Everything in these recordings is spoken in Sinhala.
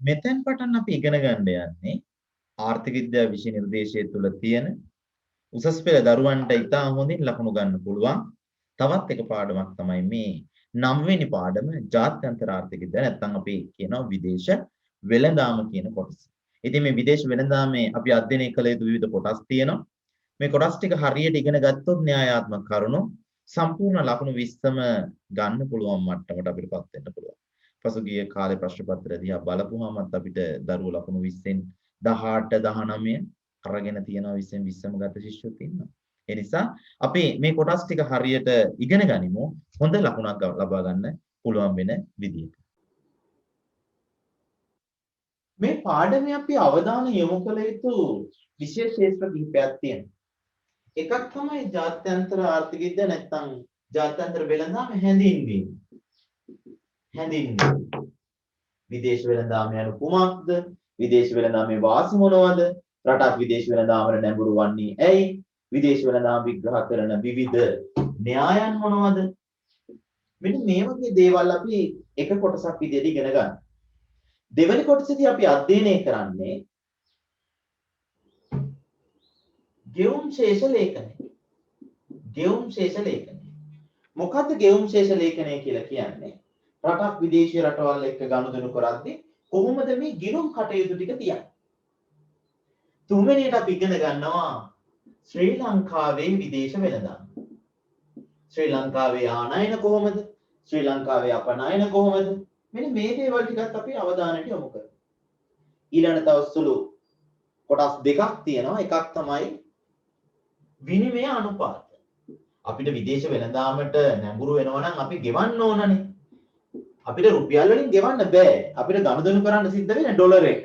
මෙතෙන් පටන් අපි ඉගෙන ගන්න යන්නේ ආර්ථික විද්‍යාව විෂය නිර්දේශය තුළ තියෙන උසස් පෙළ දරුවන්ට ඉතා හොඳින් ලකුණු ගන්න පුළුවන් තවත් එක පාඩමක් තමයි මේ 9 වෙනි පාඩම ජාත්‍යන්තර ආර්ථික විද්‍යාව නැත්නම් අපි කියනවා විදේශ වෙළඳාම කියන කොටස. ඉතින් මේ විදේශ වෙළඳාමේ අපි අධ්‍යයනය කළ යුතු විවිධ කොටස් තියෙනවා. මේ කොටස් ටික හරියට ඉගෙන ගත්තොත් න්‍යායාත්මක කරුණු සම්පූර්ණ ලකුණු 20ම ගන්න පුළුවන් මට්ටමට අපිටපත් වෙන්න පුළුවන්. පසුගිය කාලේ ප්‍රශ්න පත්‍රය දිහා බලපුවාමත් අපිට දරුවෝ ලකුණු 20න් 18 19 අරගෙන තියෙනවා 20න් 20ම ගත ශිෂ්‍යයෝත් ඉන්නවා. ඒ නිසා අපි මේ කොටස් ටික හරියට ඉගෙන ගනිමු හොඳ ලකුණක් ලබා ගන්න පුළුවන් වෙන විදිහට. මේ පාඩමේ අපි අවධානය යොමු කළ යුතු විශේෂ ක්ෂේත්‍ර කිහිපයක් තියෙනවා. එකක් තමයි ජාත්‍යන්තර ආර්ථික විද්‍යාව නැත්නම් ජාත්‍යන්තර වෙළඳාම හැඳින්වීම. විදේශ වෙළඳාම යනු කුමක්ද? විදේශ වෙළඳාමේ වාසි මොනවද? රටක් විදේශ වෙළඳාමට නැඹුරු වන්නේ ඇයි? විදේශ වෙළඳාම විග්‍රහ කරන විවිධ න්‍යායන් මොනවද? මෙන්න මේ වගේ දේවල් අපි එක කොටසක් විදිහට ඉගෙන ගන්න. දෙවෙනි කොටසේදී අපි අධ්‍යයනය කරන්නේ ගෙවුම් ශේෂ ලේඛනය. ගෙවුම් ශේෂ ලේඛනය. මොකද්ද ගෙවුම් ශේෂ ලේඛනය කියලා කියන්නේ? රටක් විදේශීය රටවල් එක්ක ගනුදෙනු කරද්දී කොහොමද මේ ගිණුම් කටයුතු ටික තියන්නේ? තුන්වෙනියට අපි ඉගෙන ගන්නවා ශ්‍රී ලංකාවේ විදේශ වෙළඳාම. ශ්‍රී ලංකාවේ ආනයන කොහොමද? ශ්‍රී ලංකාවේ අපනයන කොහොමද? මෙන්න මේ දේවල් ටිකත් අපි අවධානයට යොමු කරමු. ඊළඟට තව සුළු කොටස් දෙකක් තියෙනවා. එකක් තමයි විනිමය අනුපාත. අපිට විදේශ වෙළඳාමට නැඹුරු වෙනවා නම් අපි ගෙවන්න ඕනනේ. අපිට රුපියල් වලින් ගෙවන්න බෑ. අපිට ගනුදෙනු කරන්න සිද්ධ වෙන්නේ ඩොලර් එක.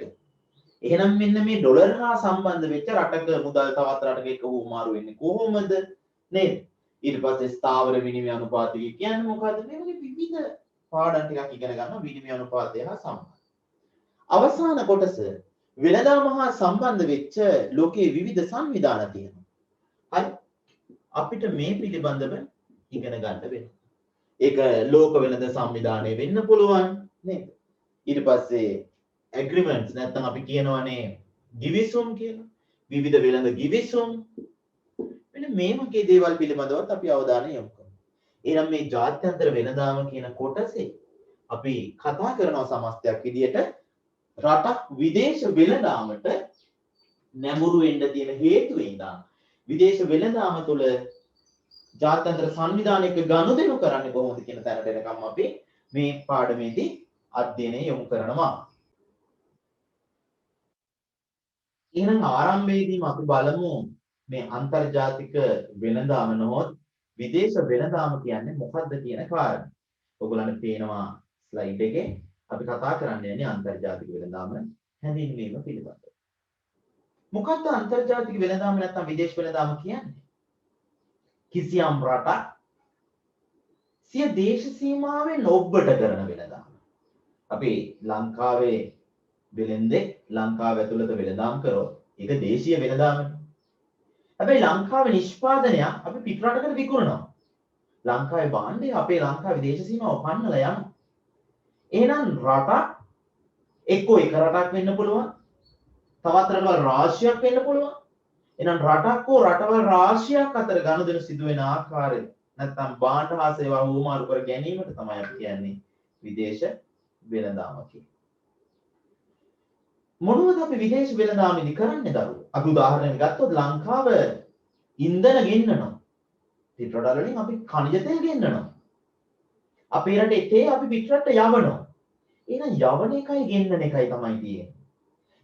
එහෙනම් මෙන්න මේ ඩොලර් හා සම්බන්ධ වෙච්ච රටක මුදල් තවත් රටක එක්ක වුමාරු වෙන්නේ කොහොමද? නේද? ඊට පස්සේ ස්ථාවර විනිමය අනුපාතය කියන්නේ මොකද්ද? මේ වගේ විවිධ පාඩම් ටිකක් ඉගෙන ගන්න විනිමය අනුපාතය හා සම්බන්ධ. අවසාන කොටස වෙළඳාම හා සම්බන්ධ වෙච්ච ලෝකයේ විවිධ සංවිධාන තියෙනවා. හරි? අපිට මේ පිළිබඳව ඉගෙන ගන්න වෙනවා. ඒක ලෝක වෙළඳ සංවිධානය වෙන්න පුළුවන් නේද? ඊට පස්සේ ඇග්‍රීමන්ට්ස් නැත්නම් අපි කියනවානේ ගිවිසුම් කියලා. විවිධ වෙළඳ ගිවිසුම්. මෙන්න මේ වගේ දේවල් පිළිබඳවත් අපි අවධානය යොමු කරමු. එහෙනම් මේ ජාත්‍යන්තර වෙළඳාම කියන කොටසේ අපි කතා කරන සමස්තයක් විදියට රටක් විදේශ වෙළඳාමට නැඹුරු වෙන්න තියෙන හේතු ඉඳන් විදේශ වෙළඳාම තුළ ජාත්‍යන්තර සංවිධානයක ගනුදෙනු කරන්නේ කොහොමද කියන තැනට එනකම් අපි මේ පාඩමේදී අධ්‍යයනය යොමු කරනවා. එහෙනම් ආරම්භයේදීම අපි බලමු මේ අන්තර්ජාතික වෙළඳාම නොහොත් විදේශ වෙළඳාම කියන්නේ මොකක්ද කියන කාරණා. ඔයගොල්ලන්ට පේනවා ස්ලයිඩ් එකේ අපි කතා කරන්න යන්නේ අන්තර්ජාතික වෙළඳාම හැඳින්වීම පිළිබඳව. මොකක්ද අන්තර්ජාතික වෙළඳාම නැත්නම් විදේශ වෙළඳාම කියන්නේ? කිසියම් රටක් සිය දේශ සීමාවෙන් ඔබ්බට කරන වෙළඳාම. අපි ලංකාවේ වෙළෙන්දේ ලංකාව ඇතුළත වෙළඳාම් කරොත් ඒක දේශීය වෙළඳාමනේ. හැබැයි ලංකාවේ නිෂ්පාදනයක් අපි පිට රටකට විකුණනවා. ලංකාවේ භාණ්ඩය අපේ ලංකාවේ දේශ සීමාව පන්නලා යනවා. එහෙනම් රටක් එක්කෝ එක රටක් වෙන්න පුළුවන්. තවත් රටවල් රාශියක් වෙන්න පුළුවන්. එහෙනම් රටක් හෝ රටවල් රාශියක් අතර ගනුදෙනු සිදු වෙන ආකාරය නැත්නම් භාණ්ඩ හා සේවා හුවමාරු කර ගැනීමට තමයි අපි කියන්නේ විදේශ වෙළඳාම කියලා. මොනවද අපි විදේශ වෙළඳාමෙදි කරන්නේ දරුවෝ? අපි උදාහරණයක් ගත්තොත් ලංකාව ඉන්ධන ගෙන්නනවා. පිට රටවල් වලින් අපි ඛනිජ තෙල් ගෙන්නනවා. අපේ රටේ තේ අපි පිට රටට යවනවා. එහෙනම් යවන එකයි ගෙන්නන එකයි තමයි තියෙන්නේ.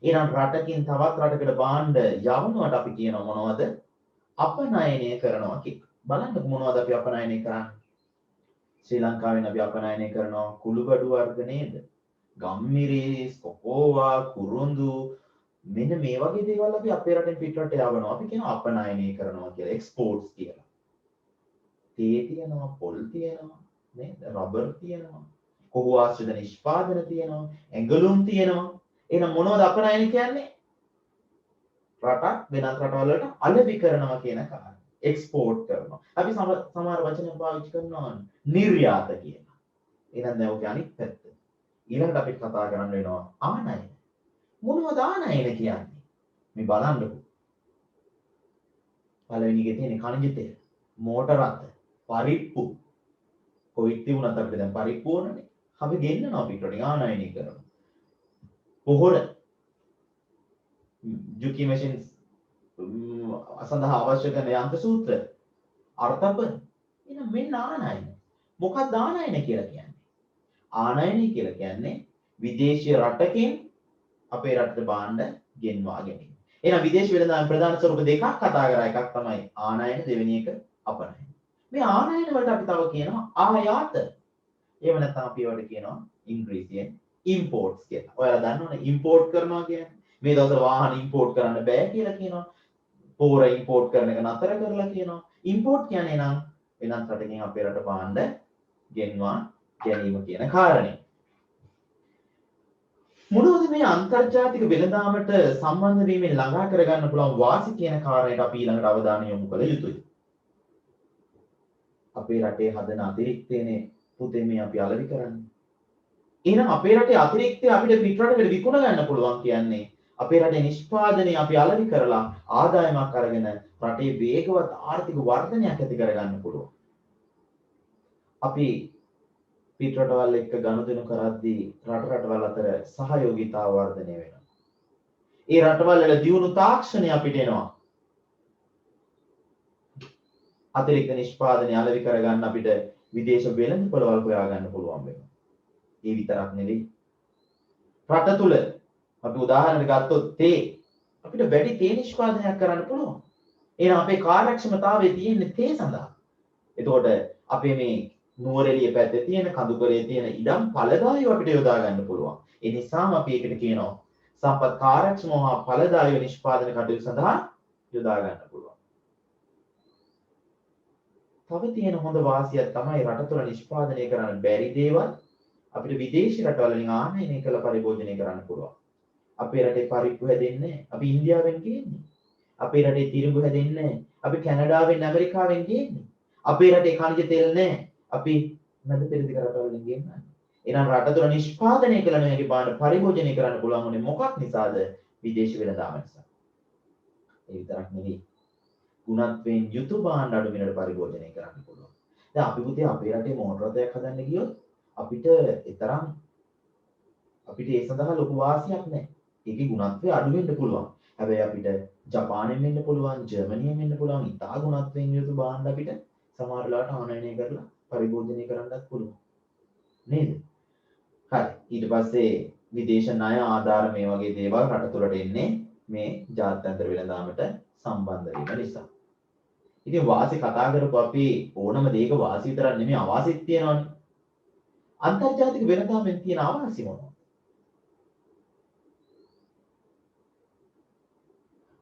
එහෙනම් රටකින් තවත් රටකට භාණ්ඩ යවනවට අපි කියනවා මොනවද? අපනයනය කරනවා කියලා. බලන්න මොනවද අපි අපනයනය කරන්නේ? ශ්‍රී ලංකාවෙන් අපි අපනයනය කරනවා කුළුබඩු වර්ග නේද? ගම්මිරිස්, කොකෝවා, කුරුඳු මෙන්න මේ වගේ දේවල් අපි අපේ රටෙන් පිට රට යවනවා. අපි කියනවා අපනයනය කරනවා කියලා. එක්ස්පෝර්ට්ස් කියලා. තේ තියෙනවා, පොල් තියෙනවා, නේද? රබර් තියෙනවා. කොහු ආශ්‍රිත නිෂ්පාදන තියෙනවා, ඇඟලුම් තියෙනවා. එහෙනම් මොනවද අපනයන කියන්නේ? රටක් වෙනත් රටවල් වලට අලෙවි කරනවා කියන කාරණා. එක්ස්පෝර්ට් කරනවා. අපි සමහර වචන පාවිච්චි කරනවා නිර්යාත කියලා. එහෙනම් දැන් ඔක අනිත් පැත්ත. ඊළඟට අපි කතා කරන්න වෙනවා ආනයන. මොනවද ආනයන කියන්නේ? මේ බලන්නකො. පළවෙනි එකේ තියෙන කණිජ තෙල්, මෝටර රථ, පරිප්පු. කොවිඩ් තිබුණත් අපිට දැන් පරිප්පු ඕනනේ. අපි ගෙන්නනවා පිටරටින් ආනයනය කරනවා. පොහොර, ජුකි මැෂින්ස් සඳහා අවශ්‍ය කරන යන්ත්‍ර සූත්‍ර, අර්ථප. එහෙනම් මෙන්න ආනයන. මොකක්ද ආනයන කියලා කියන්නේ? ආනයනය කියලා කියන්නේ විදේශීය රටකින් අපේ රටට භාණ්ඩ ගෙන්වා ගැනීම. එහෙනම් විදේශ වෙළඳාම් ප්‍රධාන ස්වරූප දෙකක් කතා කරා. එකක් තමයි ආනයන, දෙවෙනි එක අපනයන. මේ ආනයන වලට අපි තව කියනවා ආයාත. එහෙම නැත්නම් අපි ඒවට කියනවා ඉංග්‍රීසියෙන් ඉම්පෝර්ට්ස් කියලා. ඔයාලා දන්නවනේ ඉම්පෝර්ට් කරනවා කියන්නේ. මේ දවස්වල වාහන ඉම්පෝර්ට් කරන්න බෑ කියලා කියනවා. පෝර ඉම්පෝර්ට් කරන එක නතර කරලා කියනවා. ඉම්පෝර්ට් කියන්නේ නම් වෙනත් රටකින් අපේ රට භාණ්ඩ ගෙන්වා ගැනීම කියන කාරණේ. මොනවද මේ අන්තර්ජාතික වෙළඳාමට සම්බන්ධ වීමෙන් ළඟා කරගන්න පුළුවන් වාසි කියන කාරණයට අපි ඊළඟට අවධානය යොමු කළ යුතුයි. අපේ රටේ හදන අතිරික්තයනේ පුතේ මේ අපි අලෙවි කරන්නේ. එහෙනම් අපේ රටේ අතිරික්තය අපිට පිටරටකට විකුණ ගන්න පුළුවන් කියන්නේ අපේ රටේ නිෂ්පාදනය අපි අලෙවි කරලා ආදායමක් අරගෙන රටේ වේගවත් ආර්ථික වර්ධනයක් ඇති කරගන්න පුළුවන්. අපි පිටරටවල් එක්ක ගනුදෙනු කරද්දී රටවල් අතර සහයෝගීතාව වර්ධනය වෙනවා. ඒ රටවල් වල දියුණු තාක්ෂණය අපිට එනවා. අතිරික්ත නිෂ්පාදනය අලෙවි කරගන්න අපිට විදේශ වෙළඳපොළවල් හොයාගන්න පුළුවන් වෙනවා. ඒ විතරක් නෙවෙයි. රට තුල අපි උදාහරණයක් ගත්තොත් තේ අපිට වැඩි තේ නිෂ්පාදනයක් කරන්න පුළුවන්. එහෙනම් අපේ කාර්යක්ෂමතාවය තියෙන්නේ තේ සඳහා. එතකොට අපේ මේ නුවරඑළිය පැත්තේ තියෙන කඳුකරේ තියෙන ඉඩම් ඵලදායීව අපිට යොදා ගන්න පුළුවන්. ඒ නිසාම අපි ඒකට කියනවා සම්පත් කාර්යක්ෂම හා ඵලදායීව නිෂ්පාදන කටයුතු සඳහා යොදා ගන්න පුළුවන්. තව තියෙන හොඳ වාසියක් තමයි රට තුළ නිෂ්පාදනය කරන්න බැරි දේවල් අපිට විදේශී රටවල් වලින් ආනයනය කරලා පරිභෝජනය කරන්න පුළුවන්. අපේ රටේ පරිප්පු හැදෙන්නේ අපි ඉන්දියාවෙන් ගේන්නේ. අපේ රටේ තිරිඟු හැදෙන්නේ අපි කැනඩාවෙන් ඇමරිකාවෙන් ගේන්නේ. අපේ රටේ khනිජ තෙල් නැහැ. අපි මැද පෙරදිග රටවල් වලින් ගේන්නේ. එහෙනම් රට තුළ නිෂ්පාදනය කළ නොහැකි භාණ්ඩ පරිභෝජනය කරන්න පුළුවන් උනේ මොකක් නිසාද? විදේශී වෙළඳාම නිසා. ඒ විතරක් නෙවෙයි. ගුණත්වයෙන් යුතු භාණ්ඩ අඩු වෙනට පරිභෝජනය කරන්න පුළුවන්. දැන් අපි පුතේ අපේ රටේ මෝටර රථයක් හදන්න ගියොත් අපිට ඒ සඳහා ලොකු වාසියක් නැහැ. ඒකේ ගුණත්වය අඩු වෙන්න පුළුවන්. හැබැයි අපිට ජපානයෙන් වෙන්න පුළුවන්, ජර්මනියෙන් වෙන්න පුළුවන්. ඉතා ගුණත්වයෙන් යුතු භාණ්ඩ අපිට සමහර වෙලාවට ආනයනය කරලා පරිභෝජනය කරන්නත් පුළුවන්. නේද? හරි. ඊට පස්සේ විදේශ ණය ආධාර මේ වගේ දේවල් රට තුළට එන්නේ මේ ජාත්‍යන්තර වෙළඳාමට සම්බන්ධ වීම නිසා. ඉතින් වාසි කතා කරපුවා අපි ඕනම දෙයක වාසි විතරක් නෙමෙයි අවාසිත් තියෙනවනේ. අන්තර්ජාතික වෙළඳාමෙන් තියෙන අවාසි මොනවද?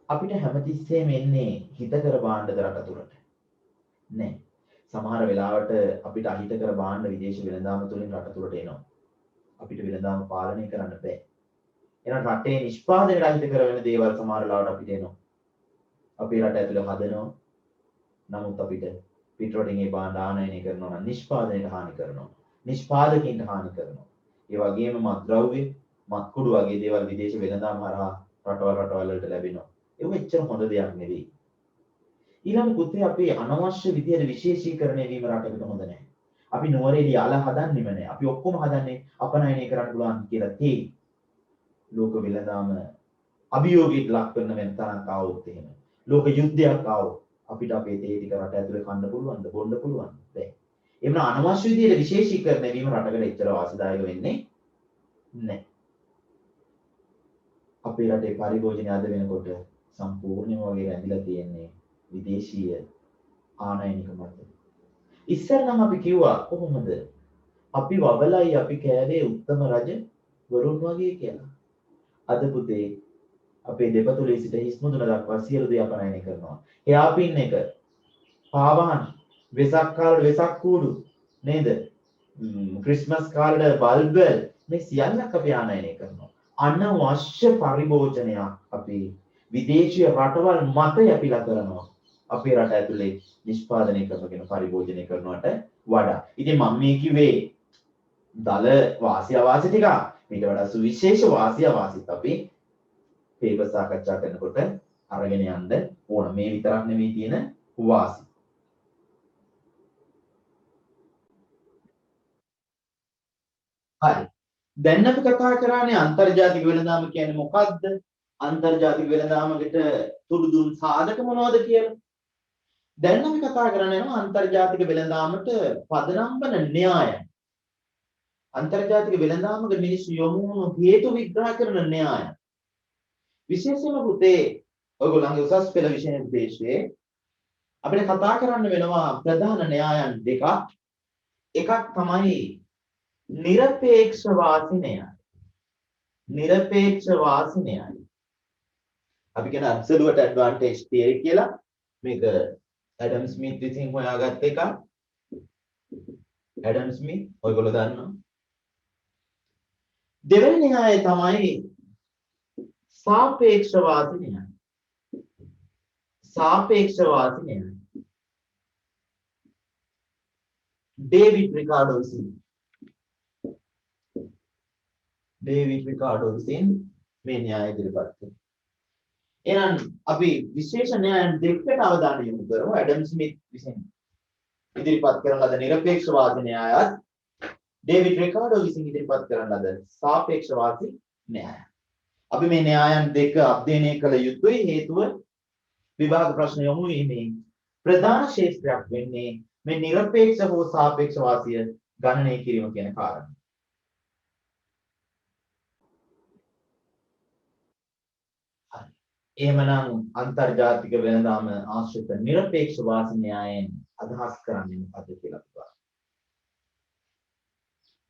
අපිට හැමතිස්සෙම එන්නේ හිතකර භාණ්ඩද රට තුළට? නෑ. සමහර වෙලාවට අපිට අහිතකර භාණ්ඩ විදේශ වෙළඳාම තුළින් රට තුළට එනවා. අපිට වෙළඳාම පාලනය කරන්න බෑ. එහෙනම් රටේ නිෂ්පාදනයට අහිතකර වෙන දේවල් සමහර වෙලාවට අපිට එනවා. අපේ රට ඇතුළේ හදනවා. නමුත් අපිට පිටරටින් ඒ භාණ්ඩ ආනයනය කරනවා නම් නිෂ්පාදනයට හානි කරනවා. නිෂ්පාදකයන්ට හානි කරනවා. ඒ වගේම මත්ද්‍රව්‍ය, මත්කුඩු වගේ දේවල් විදේශ වෙළඳාම හරහා රටවල් වලට ලැබෙනවා. ඒක එච්චර හොඳ දෙයක් නෙවෙයි. ඊළඟ පුතේ අපි අනවශ්‍ය විදියට විශේෂීකරණය වීම රටකට හොඳ නැහැ. අපි නුවරඑළිය අල හදන්නෙම නැහැ. අපි ඔක්කොම හදන්නේ අපනයනය කරන්න පුළුවන් කියලා තේ. ලෝක වෙළඳාම අභියෝගයට ලක් කරන වෙන තරක් ආවොත් එහෙම. ලෝක යුද්ධයක් ආවොත් අපිට අපේ තේ ටික රට ඇතුලේ කන්න පුළුවන්ද? බොන්න පුළුවන්ද? බැහැ. එමුන අනවශ්‍ය විදියට විශේෂීකරණය වීම රටකට එච්චර වාසිදායක වෙන්නේ නැහැ. අපේ රටේ පරිභෝජනය අද වෙනකොට සම්පූර්ණයෙන්ම වගේ රැඳිලා තියෙන්නේ විදේශීය ආනයනික මත. ඉස්සර නම් අපි කිව්වා කොහොමද? අපි වවලයි අපි කෑවේ උත්තම රජ වරුන් වගේ කියලා. අද පුතේ අපේ දෙපතුලේ සිට හිස් මුදුන දක්වා සියලු දේ අපනයනය කරනවා. එයා පින් එක, පාවහන්, වෙසක් කාලේ වෙසක් කූඩු නේද? ක්‍රිස්මස් කාලේ බල්බ් මේ සියල්ලක් අපි ආනයනය කරනවා. අනවශ්‍ය පරිභෝජනයක් අපි විදේශීය රටවල් මත යපිලා කරනවා. අපේ රට ඇතුලේ නිෂ්පාදනය කරන පරිභෝජනය කරනවට වඩා. ඉතින් මම මේ කිව්වේ දල වාසි අවාසි ටික ඊට වඩා සුවිශේෂ වාසි අවාසිත් අපි පේපර් සාකච්ඡා කරනකොට අරගෙන යන්න ඕන. මේ විතරක් නෙවෙයි තියෙන වාසි. හරි. දැන් අපි කතා කරන්නේ අන්තර්ජාතික වෙළඳාම කියන්නේ මොකක්ද? අන්තර්ජාතික වෙළඳාමකට තුඩු දුන් සාධක මොනවද කියලා. දැන් අපි කතා කරන්නේ යනවා අන්තර්ජාතික වෙළඳාමට පදනම් වන න්‍යායයන්. අන්තර්ජාතික වෙළඳාමක මිනිස්සු යොමු වුණු හේතු විග්‍රහ කරන න්‍යායයන්. විශේෂයෙන්ම පුතේ ඔයගොල්ලන්ගේ උසස් පෙළ විෂය නිර්දේශයේ අපිට කතා කරන්න වෙනවා ප්‍රධාන න්‍යායන් දෙකක්. එකක් තමයි නිරපේක්ෂ වාසි න්‍යාය. නිරපේක්ෂ වාසි න්‍යාය. අපි කියන absolute advantage theory කියලා. මේක ඇඩම් ස්මිත් විසින් හොයාගත්ත එකක්. ඇඩම් ස්මිත් ඔයගොල්ලෝ දන්නවා. දෙවෙනි න්‍යායය තමයි සාපේක්ෂ වාසි න්‍යාය. සාපේක්ෂ වාසි න්‍යාය. ඩේවිඩ් රිකාඩෝ විසින් මේ න්‍යාය ඉදිරිපත් කළා. එහෙනම් අපි විශේෂ න්‍යායන් දෙකකට අවධානය යොමු කරමු. ඇඩම් ස්මිත් විසින් ඉදිරිපත් කරන ලද නිරපේක්ෂවාදී න්‍යායත් ඩේවිඩ් රිකාඩෝ විසින් ඉදිරිපත් කරන ලද සාපේක්ෂවාදී න්‍යාය. අපි මේ න්‍යායන් දෙක අධ්‍යයනය කළ යුතුයි. හේතුව විභාග ප්‍රශ්න යොමු වීමේ ප්‍රධාන ක්ෂේත්‍රයක් වෙන්නේ මේ නිරපේක්ෂ හෝ සාපේක්ෂ වාසිය ගණනය කිරීම කියන කාරණය. එහෙමනම් අන්තර්ජාතික වෙළඳාම ආශ්‍රිත නිරපේක්ෂ වාසි න්‍යායයෙන් අදහස් කරන්නේ මොකද කියලා අපි බලමු.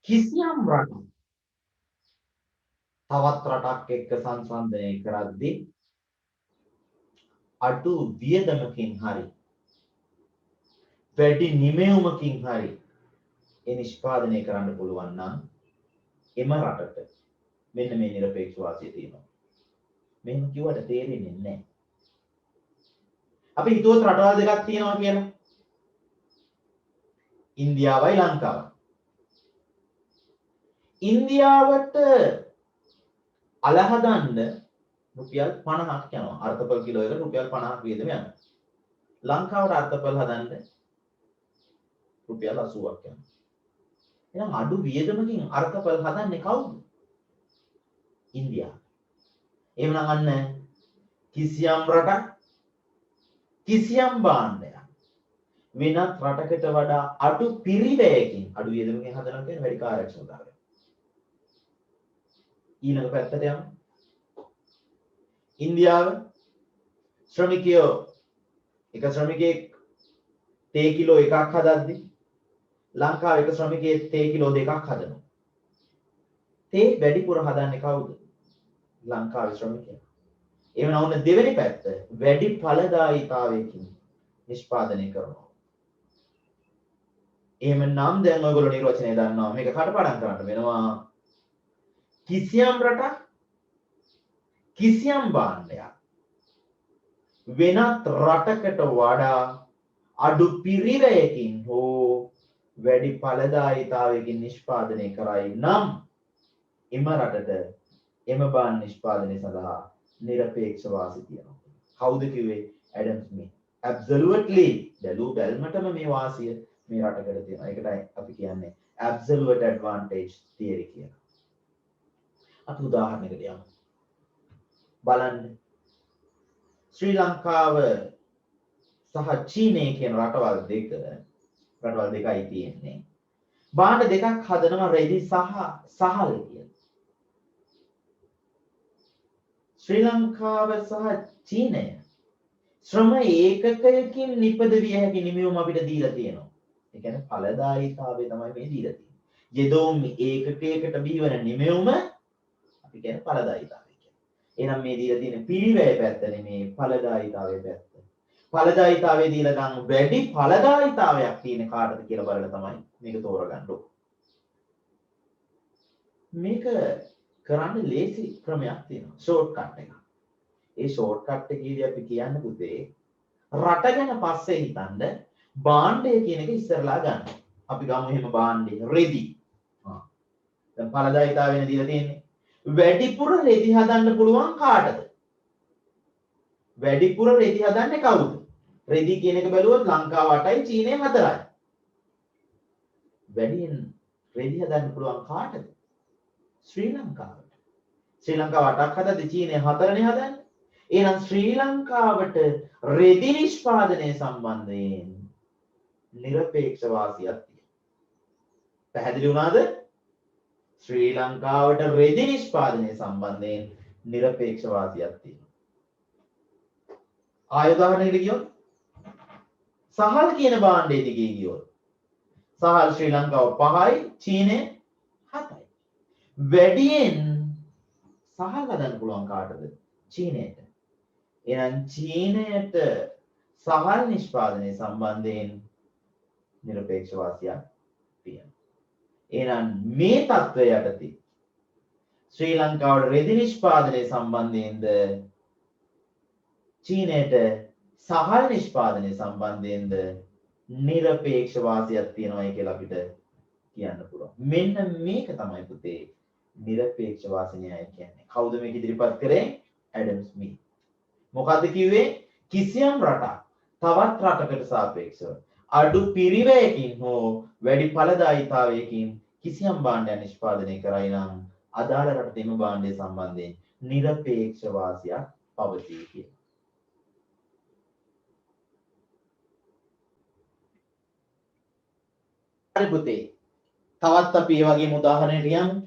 කිසියම් රටක් තවත් රටක් එක්ක සංසන්දනය කරද්දී අඩු වියදමකින් හරි වැඩි නිමෙවුමකින් හරි ඒ නිෂ්පාදනය කරන්න පුළුවන් නම් එම රටට මෙන්න මේ නිරපේක්ෂ වාසිය තියෙනවා. මෙහෙම කිව්වට තේරෙන්නේ නැහැ. අපි හිතුවොත් රටවල් දෙකක් තියෙනවා කියලා. ඉන්දියාවයි ලංකාවයි. ඉන්දියාවට අල හදන්න රුපියල් 50ක් යනවා. අර්ථපල් කිලෝ එක රුපියල් 50ක් වියදම යනවා. ලංකාවට අර්ථපල් හදන්න රුපියල් 80ක් යනවා. එහෙනම් අඩු වියදමකින් අර්ථපල් හදන්නේ කවුද? ඉන්දියාව. එහෙනම් අන්න කිසියම් රටක් කිසියම් භාණ්ඩයක් වෙනත් රටකට වඩා අඩු පිරිවැයකින් අඩු වියදමකින් හදනවා කියන වැඩි කාර්යක්ෂමතාවය. ඊළඟ පැත්තට යමු. ඉන්දියාව ශ්‍රමිකයෝ එක ශ්‍රමිකයෙක් තේ කිලෝ එකක් හදද්දී ලංකාව එක ශ්‍රමිකයෙක් තේ කිලෝ දෙකක් හදනවා. තේ වැඩිපුර හදන්නේ කවුද? ලංකාවේ ශ්‍රමිකයා. එහෙම නැවුන දෙවෙනි පැත්ත වැඩි ඵලදායීතාවයකින් නිෂ්පාදනය කරනවා. එහෙමනම් දැන් ඔයගොල්ලෝ නිර්වචනය දන්නවා. මේක කටපාඩම් කරන්න වෙනවා. කිසියම් රටක් කිසියම් භාණ්ඩයක් වෙනත් රටකට වඩා අඩු පිරිවැයකින් හෝ වැඩි ඵලදායීතාවයකින් නිෂ්පාදනය කරයි නම් එම රටට එම භාණ්ඩ නිෂ්පාදනය සඳහා නිරපේක්ෂ වාසි තියෙනවා. කවුද කිව්වේ? ඇඩම් ස්මිත්. absolutely බැලූ බැල්මටම මේ වාසිය මේ රටකට තියෙනවා. ඒකටයි අපි කියන්නේ absolute advantage theory කියලා. අපි උදාහරණයකට යමු. බලන්න. ශ්‍රී ලංකාව සහ චීනය කියන රටවල් දෙකයි තියෙන්නේ. භාණ්ඩ දෙකක් හදනවා රෙදි සහ සහල් කියලා. ශ්‍රී ලංකාව සහ චීනය ශ්‍රම ඒකකයකින් නිපදවිය හැකි නිමවුම අපිට දීලා තියෙනවා. ඒ කියන්නේ ඵලදායීතාවය තමයි මේ දීලා තියෙන්නේ. යෙදවුම් ඒකකයකට බිහිවන නිමවුම අපි කියන්නේ ඵලදායීතාවය කියන්නේ. එහෙනම් මේ දීලා තියෙන පිරිවැය පැත්ත නෙමේ ඵලදායීතාවය පැත්ත. ඵලදායීතාවය දීලා ගන්න වැඩි ඵලදායීතාවයක් තියෙන කාටද කියලා බලලා තමයි මේක තෝරගන්න ඕනේ. මේක කරන්න ලේසි ක්‍රමයක් තියෙනවා. ෂෝට් කට් එකක්. ඒ ෂෝට් කට් එකේදී අපි කියන්න පුතේ රට ගැන පස්සේ හිතන්න භාණ්ඩය කියන එක ඉස්සරලා ගන්න. අපි ගමු එහෙම භාණ්ඩය රෙදි. දැන් ඵලදායීතාවයනේ දීලා තියෙන්නේ. වැඩිපුර රෙදි හදන්න පුළුවන් කාටද? වැඩිපුර රෙදි හදන්නේ කවුද? රෙදි කියන එක බැලුවොත් ලංකාව 8යි චීනය 4යි. වැඩියෙන් රෙදි හදන්න පුළුවන් කාටද? ශ්‍රී ලංකාවට. ශ්‍රී ලංකාව 8ක් හදද්දී චීනය 4නේ හදන්නේ. එහෙනම් ශ්‍රී ලංකාවට රෙදි නිෂ්පාදනය සම්බන්ධයෙන් නිරපේක්ෂ වාසියක් තියෙනවා. පැහැදිලි වුණාද? ශ්‍රී ලංකාවට රෙදි නිෂ්පාදනය සම්බන්ධයෙන් නිරපේක්ෂ වාසියක් තියෙනවා. ආය උදාහරණයකට ගියොත් සහල් කියන භාණ්ඩයේ දිගේ ගියොත් සහල් ශ්‍රී ලංකාව 5යි චීනය 7යි. වැඩියෙන් සහල් හදන්න පුළුවන් කාටද? චීනයට. එහෙනම් චීනයට සහල් නිෂ්පාදනය සම්බන්ධයෙන් නිරපේක්ෂ වාසියක් තියෙනවා. එහෙනම් මේ තත්ත්වය යටතේ ශ්‍රී ලංකාවට රෙදි නිෂ්පාදනය සම්බන්ධයෙන්ද චීනයට සහල් නිෂ්පාදනය සම්බන්ධයෙන්ද නිරපේක්ෂ වාසියක් තියෙනවායි කියලා අපිට කියන්න පුළුවන්. මෙන්න මේක තමයි පුතේ නිරපේක්ෂ වාසි න්‍යාය කියන්නේ. කවුද මේක ඉදිරිපත් කරේ? ඇඩම් ස්මිත්. මොකද්ද කිව්වේ? කිසියම් රටක් තවත් රටකට සාපේක්ෂව අඩු පිරිවැයකින් හෝ වැඩි ඵලදායීතාවයකින් කිසියම් භාණ්ඩයක් නිෂ්පාදනය කරයි නම් අදාළ රටේම භාණ්ඩය සම්බන්ධයෙන් නිරපේක්ෂ වාසියක් පවතී කියලා. හරි පුතේ. තවත් අපි මේ වගේම උදාහරණයක් යමු.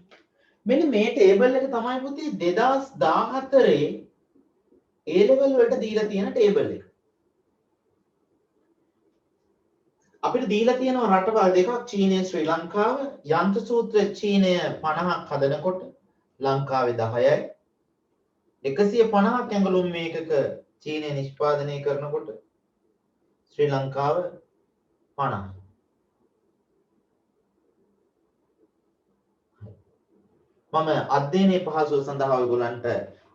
මෙන්න මේ ටේබල් එක තමයි පුතේ 2014 A level වලට දීලා තියෙන ටේබල් එක. අපිට දීලා තියෙනවා රටවල් දෙකක් චීනය ශ්‍රී ලංකාව. යන්ත්‍ර සූත්‍ර චීනය 50ක් හදනකොට ලංකාවේ 10යි. 150ක් ඇඟලුම් මේකක චීනය නිෂ්පාදනය කරනකොට ශ්‍රී ලංකාව 50යි. මම අධ්‍යයනයේ පහසුව සඳහා ඔයගොල්ලන්ට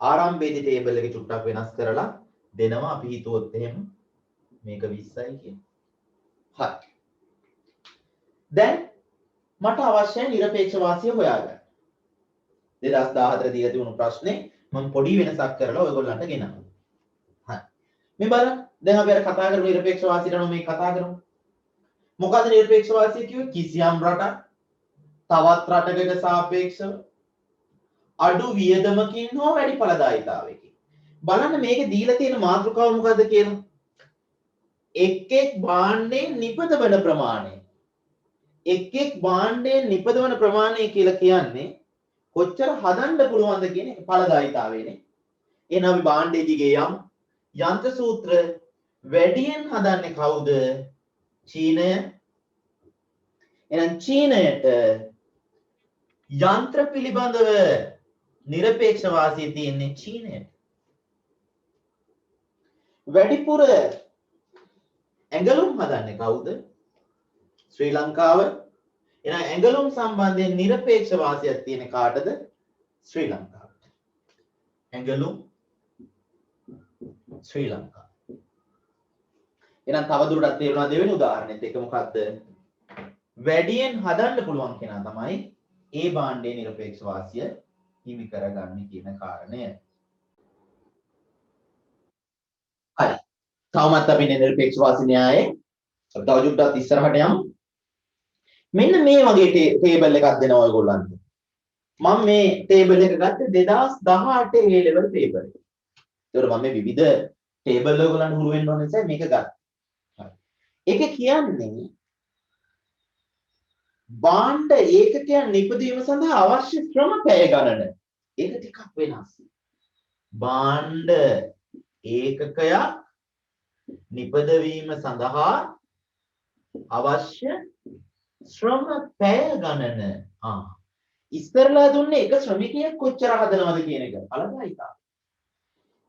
ආරම්භයේදී ටේබල් එක චුට්ටක් වෙනස් කරලා දෙනවා. අපි හිතුවොත් එහෙම මේක 20යි කියලා. හරි. දැන් මට අවශ්‍යයි නිරපේක්ෂ වාසිය හොයාගන්න. 2014 දීලා තිබුණු ප්‍රශ්නේ මම පොඩි වෙනසක් කරලා ඔයගොල්ලන්ට ගෙනනවා. හරි. මේ බලන්න. දැන් අපි අර කතා කරමු නිරපේක්ෂ වාසියට නම් මේ කතා කරමු. මොකද නිරපේක්ෂ වාසිය කිව්වේ කිසියම් රටක් තවත් රටකට සාපේක්ෂව අඩු වියදමකින් හෝ වැඩි ඵලදායීතාවයකින්. බලන්න මේකේ දීලා තියෙන මාතෘකාව මොකද්ද කියලා. එක් භාණ්ඩයෙන් නිපදවන ප්‍රමාණය. එක් භාණ්ඩයෙන් නිපදවන ප්‍රමාණය කියලා කියන්නේ කොච්චර හදන්න පුළුවන්ද කියන එක ඵලදායීතාවයනේ. එහෙනම් අපි භාණ්ඩයේ දිගේ යමු. යන්ත්‍ර සූත්‍ර වැඩියෙන් හදන්නේ කවුද? චීනය. එහෙනම් චීනයට යන්ත්‍ර පිළිබඳව නිරපේක්ෂ වාසිය තියෙන්නේ චීනයට. වැඩිපුර ඇඟලුම් හදන්නේ කවුද? ශ්‍රී ලංකාව. එහෙනම් ඇඟලුම් සම්බන්ධයෙන් නිරපේක්ෂ වාසියක් තියෙන කාටද? ශ්‍රී ලංකාවට. ඇඟලුම් ශ්‍රී ලංකාව. එහෙනම් තවදුරටත් තේරුණා දෙවෙනි උදාහරණෙත් එක මොකද්ද? වැඩියෙන් හදන්න පුළුවන් කෙනා තමයි ඒ භාණ්ඩයේ නිරපේක්ෂ වාසිය හිමි කරගන්නේ කියන කාරණය. හරි. තවමත් අපි නිරපේක්ෂ වාසි න්‍යායේ අපි තව චුට්ටක් ඉස්සරහට යමු. මෙන්න මේ වගේ ටේබල් එකක් දෙනවා ඔයගොල්ලන්ට. මම මේ ටේබල් එක ගත්තේ 2018 A level paper එක. ඒකට මම මේ විවිධ ටේබල් ඔයගොල්ලන්ට හුරු වෙන්න ඕන නිසා මේක ගත්තා. හරි. ඒක කියන්නේ භාණ්ඩ ඒකකයන් නිපදවීම සඳහා අවශ්‍ය ශ්‍රම පැය ගණන. ඒක ටිකක් වෙනස්. භාණ්ඩ ඒකකයක් නිපදවීම සඳහා අවශ්‍ය ශ්‍රම පැය ගණන. ඉස්තරලා දුන්නේ එක ශ්‍රමිකයෙක් කොච්චර හදනවද කියන එක ඵලදායීතාව.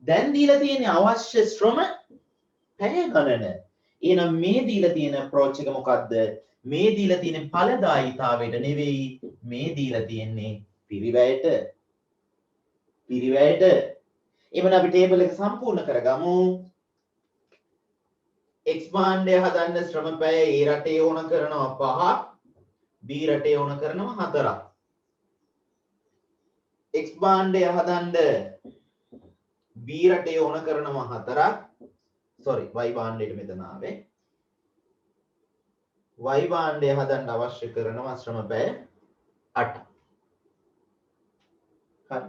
දැන් දීලා තියෙන අවශ්‍ය ශ්‍රම පැය ගණන. එහෙනම් මේ දීලා තියෙන අප්‍රෝච් එක මොකද්ද? මේ දීලා තියෙන ඵලදායීතාවයට නෙවෙයි මේ දීලා තියෙන්නේ පිරිවැයට. එවන අපි ටේබල් එක සම්පූර්ණ කරගමු. X භාණ්ඩය හදන්න ශ්‍රම පැය A රටේ ඕන කරනවා 5ක් B රටේ ඕන කරනවා 4ක්. x භාණ්ඩය හදන්න b රටේ ඕන කරනවා 4ක් sorry y භාණ්ඩයට මෙතන ආවේ y භාණ්ඩය හදන්න අවශ්‍ය කරනවා ශ්‍රම පැය 8 හරි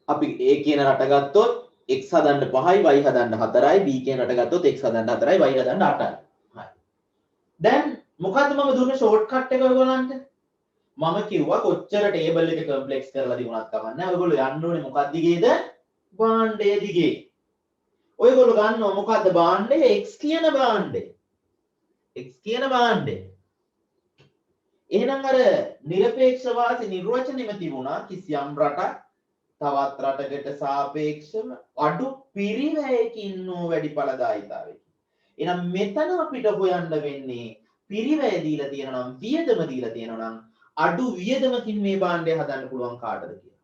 අපි a කියන රට ගත්තොත් x හදන්න 5යි y හදන්න 4යි b කියන රට ගත්තොත් x හදන්න 4යි y හදන්න 8යි හරි දැන් මොකද්ද මම දුන්නේ ෂෝට් කට් එක ඔයගොල්ලන්ට මම කිව්වා කොච්චර ටේබල් එක කම්ප්ලෙක්ස් කරලා දිනුනත් කමක් නැහැ ඔයගොල්ලෝ යන්න ඕනේ මොකක්ද දිගේද භාණ්ඩය දිගේ ඔයගොල්ලෝ ගන්නවා මොකද්ද භාණ්ඩය x කියන භාණ්ඩය x කියන භාණ්ඩය එහෙනම් අර නිරපේක්ෂ වාසි නිර්වචනෙම තිබුණා කිසියම් රටක් තවත් රටකට සාපේක්ෂව අඩු පිරිවැයකින් වූ වැඩි ඵලදායීතාවයකින්. එහෙනම් මෙතන අපිට හොයන්න වෙන්නේ පිරිවැය දීලා තියෙනවා නම් වියදම දීලා තියෙනවා නම් අඩු වියදමකින් මේ භාණ්ඩය හදන්න පුළුවන් කාටද කියලා.